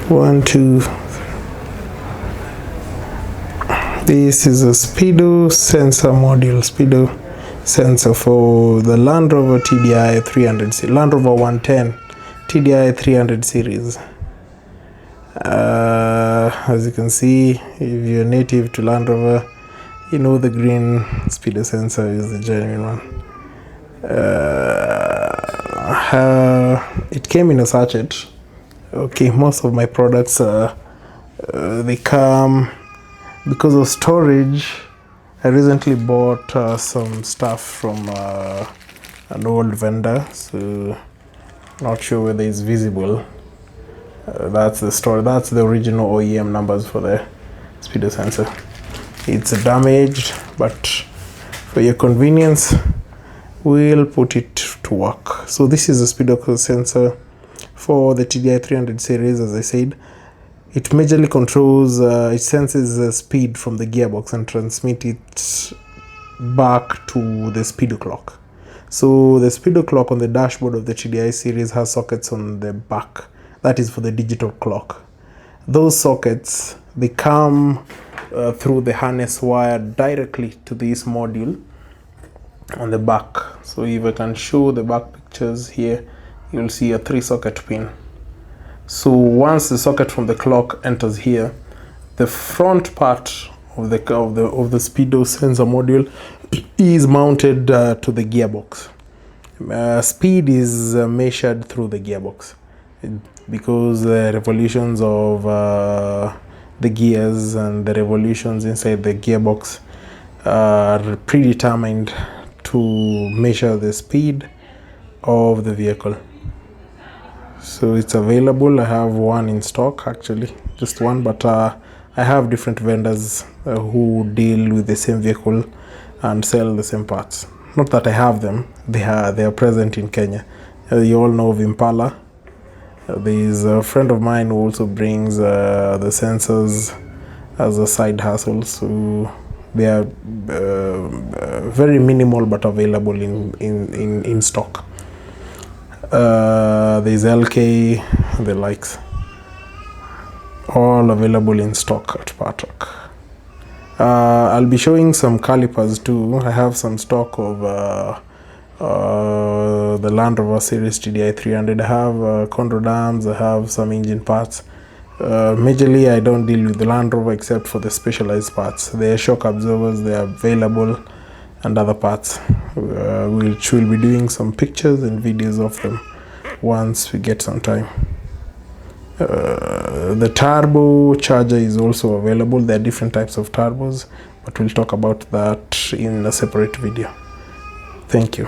1, 2. This is a speedo sensor module, speedo sensor for the Land Rover TDI 300, Land Rover 110 TDI 300 series. As you can see, if you're native to Land Rover, you know the green speedo sensor is the genuine one. It came in a sachet. Okay, most of my products they come because of storage. I recently bought some stuff from an old vendor, so not sure whether it's visible. That's the store. That's the original OEM numbers for the speedo sensor. It's damaged, but for your convenience, we'll put it to work. So this is a speedo sensor for the TDI 300 series. As I said, it majorly controls, it senses the speed from the gearbox and transmits it back to the speedo clock. So the speedo clock on the dashboard of the TDI series has sockets on the back. That is for the digital clock. Those sockets, they come through the harness wire directly to this module on the back. So if I can show the back pictures here, you'll see a 3-socket pin. So once the socket from the clock enters here, the front part of the speedo sensor module is mounted to the gearbox. Speed is measured through the gearbox because the revolutions of the gears and the revolutions inside the gearbox are predetermined to measure the speed of the vehicle. So it's available. I have one in stock, actually, just one, but I have different vendors who deal with the same vehicle and sell the same parts. Not that I have them, they are present in Kenya. You all know of Impala. There's a friend of mine who also brings the sensors as a side hustle, so they are very minimal but available in stock. There's LK, the likes, all available in stock at Patok. I'll be showing some calipers too. I have some stock of the Land Rover series TDI 300. I have control arms, I have some engine parts. Majorly I don't deal with the Land Rover except for the specialized parts. The shock absorbers, they are available, and other parts, which we'll be doing some pictures and videos of them once we get some time. The turbo charger is also available. There are different types of turbos, but we'll talk about that in a separate video. Thank you.